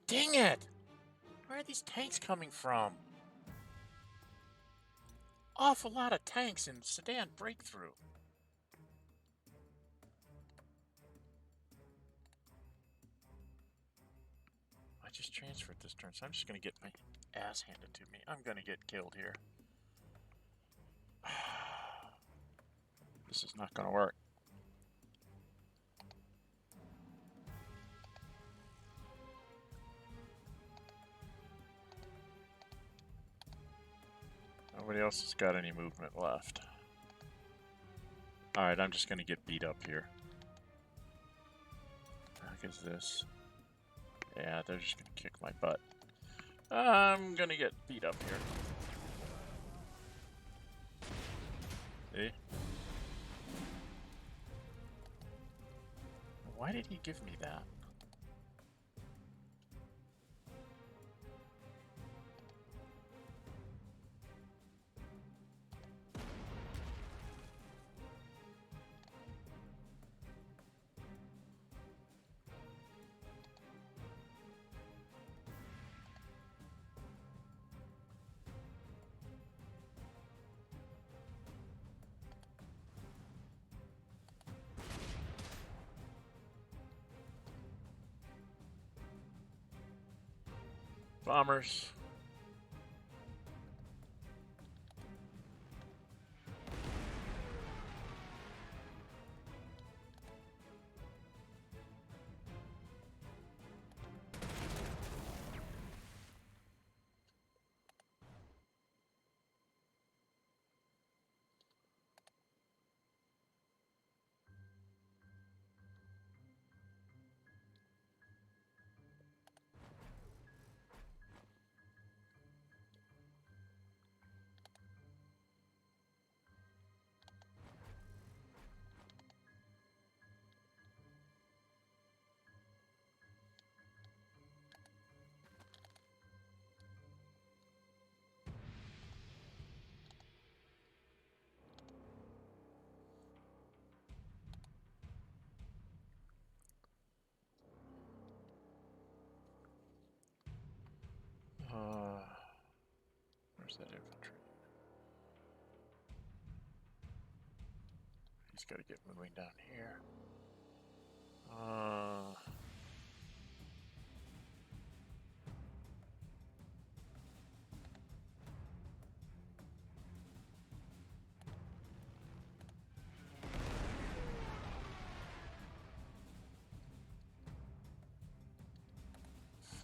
S1: Dang it! Where are these tanks coming from? Awful lot of tanks in Sedan Breakthrough. I just transferred this turn, so I'm just gonna get my ass handed to me. I'm gonna get killed here. This is not gonna work. Nobody else has got any movement left. Alright, I'm just gonna get beat up here. What the heck is this? Yeah, they're just gonna kick my butt. I'm gonna get beat up here. See? Why did he give me that? Bombers. Where's that infantry? He's got to get moving down here.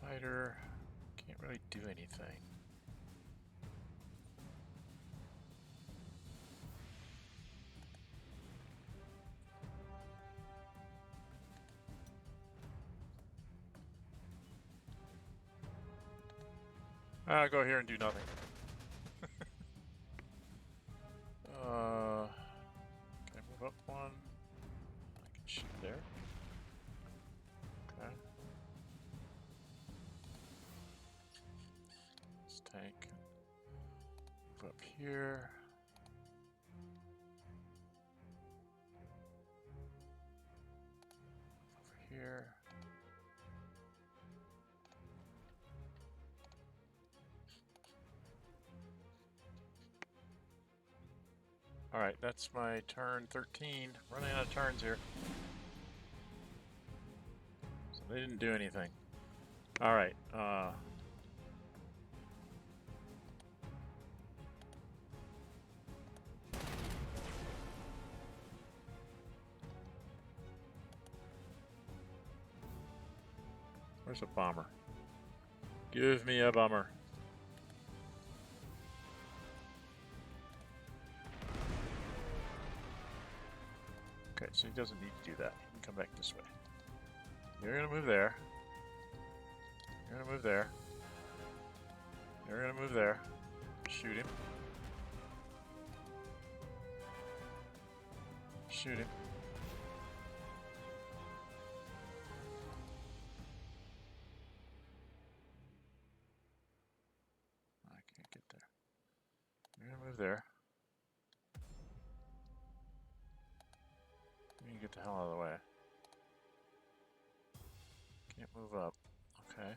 S1: Fighter can't really do anything. I'll go here and do nothing. Can I move up one? I can shoot there. Okay. This tank. Move up here. Over here. Alright, that's my turn 13. Running out of turns here. So they didn't do anything. Alright, where's a bomber? Give me a bomber. Okay, so he doesn't need to do that. He can come back this way. You're gonna move there. You're gonna move there. You're gonna move there. Shoot him. Shoot him. I can't get there. You're gonna move there. You can get the hell out of the way. Can't move up. Okay.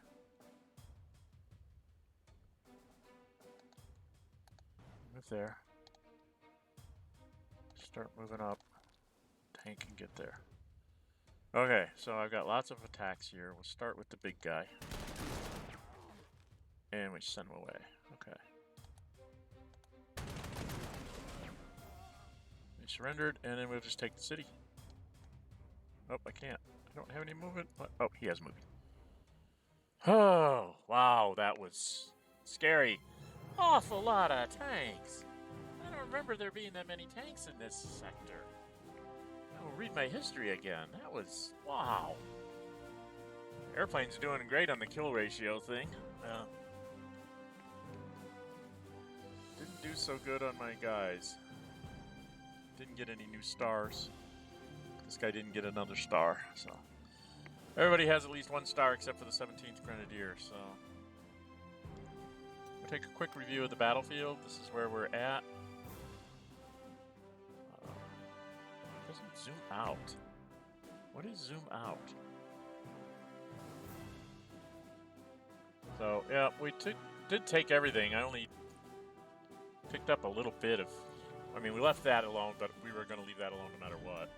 S1: Move there. Start moving up. Tank can get there. Okay, so I've got lots of attacks here. We'll start with the big guy. And we send him away. Okay. They surrendered, and then we'll just take the city. Oh, I can't. I don't have any movement. What? Oh, he has movement. Oh, wow, that was scary. Awful lot of tanks. I don't remember there being that many tanks in this sector. I will read my history again. That was, wow. Airplanes are doing great on the kill ratio thing. Didn't do so good on my guys. Didn't get any new stars. This guy didn't get another star, so... Everybody has at least 1 star except for the 17th Grenadier, so... We'll take a quick review of the battlefield. This is where we're at. It doesn't zoom out. What is zoom out? So, yeah, we did take everything. I only picked up a little bit of... I mean, we left that alone, but we were going to leave that alone no matter what.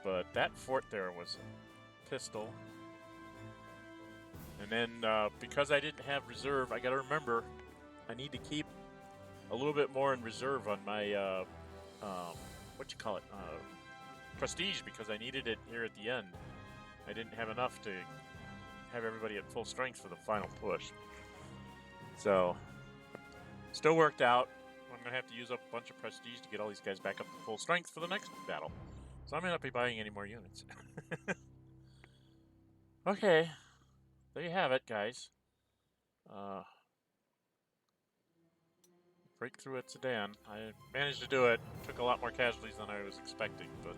S1: But that fort there was a pistol. And then, because I didn't have reserve, I got to remember, I need to keep a little bit more in reserve on my, prestige, because I needed it here at the end. I didn't have enough to have everybody at full strength for the final push. So, still worked out. I'm going to have to use up a bunch of prestige to get all these guys back up to full strength for the next battle. So I may not be buying any more units. Okay. There you have it, guys. Breakthrough at Sedan. I managed to do it. Took a lot more casualties than I was expecting, but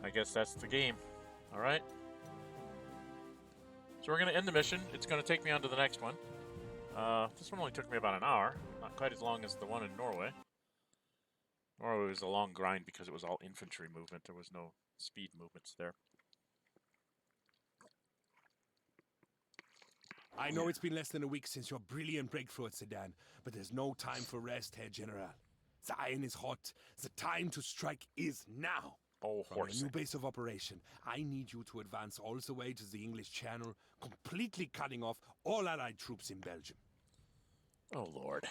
S1: I guess that's the game. Alright? So we're going to end the mission. It's going to take me on to the next one. This one only took me about an hour. Not quite as long as the one in Norway. Norway was a long grind because it was all infantry movement. There was no speed movements there.
S2: I know it's been less than a week since your brilliant breakthrough at Sedan, but there's no time for rest, Herr General. The iron is hot. The time to strike is now.
S1: Oh,
S2: From a new base of operation, I need you to advance all the way to the English Channel, completely cutting off all Allied troops in Belgium.
S1: Oh, Lord.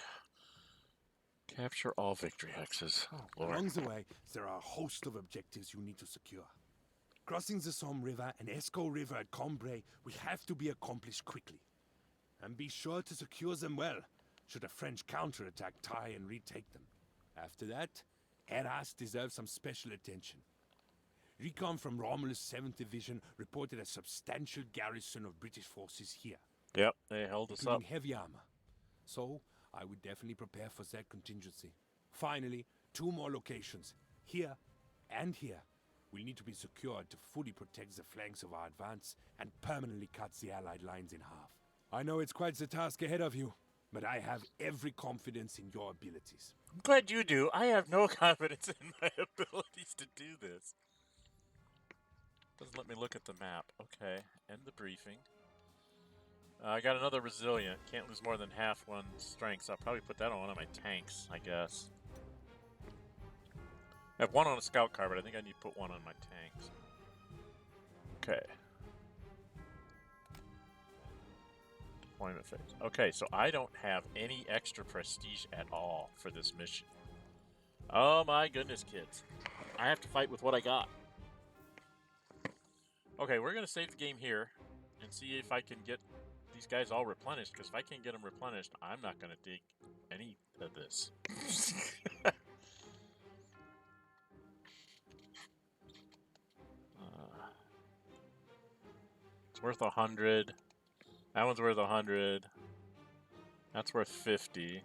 S1: Capture all victory hexes. Oh, Lord.
S2: Along the way, there are a host of objectives you need to secure. Crossing the Somme River and Escaut River at Cambrai will have to be accomplished quickly. And be sure to secure them well, should a French counterattack try and retake them. After that, Arras deserves some special attention. Recon from Romulus' 7th Division reported a substantial garrison of British forces here.
S1: Yep, they held us up.
S2: Including heavy armor. So, I would definitely prepare for that contingency. Finally, 2 more locations, here and here, will need to be secured to fully protect the flanks of our advance and permanently cut the Allied lines in half. I know it's quite the task ahead of you, but I have every confidence in your abilities.
S1: I'm glad you do. I have no confidence in my abilities to do this. Doesn't let me look at the map. Okay, end the briefing. I got another resilient. Can't lose more than half one strength, so I'll probably put that on one of my tanks, I guess. I have one on a scout car, but I think I need to put one on my tanks. Okay. Deployment phase. Okay, so I don't have any extra prestige at all for this mission. Oh my goodness, kids. I have to fight with what I got. Okay, we're going to save the game here and see if I can get these guys all replenished, because if I can't get them replenished, I'm not going to dig any of this. It's worth 100. That one's worth 100. That's worth 50.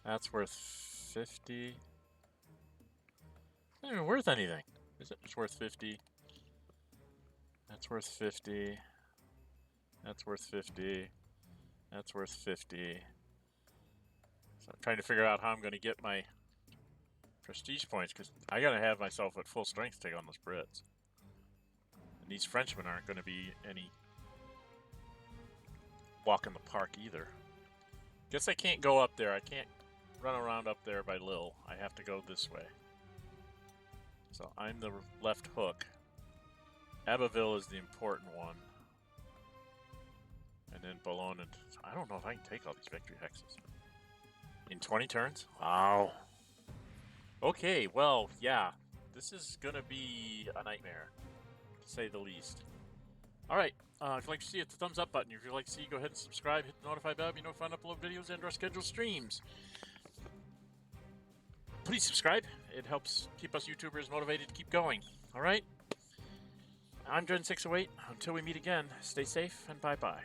S1: That's worth 50. Not even worth anything. Is it? It's worth 50. That's worth 50. That's worth 50. That's worth 50. So I'm trying to figure out how I'm going to get my prestige points, because I got to have myself at full strength to take on those Brits. And these Frenchmen aren't going to be any walk in the park either. Guess I can't go up there. I can't run around up there by Lille. I have to go this way. So I'm the left hook. Abbeville is the important one. And then Boulogne, and I don't know if I can take all these victory hexes. In 20 turns? Wow. Okay, well, yeah. This is going to be a nightmare, to say the least. Alright, if you'd like to see it, hit the thumbs up button. If you'd like to see, go ahead and subscribe, hit the notify bell, be notified when I upload videos and our scheduled streams. Please subscribe. It helps keep us YouTubers motivated to keep going. Alright? I'm Dren608. Until we meet again, stay safe and bye-bye.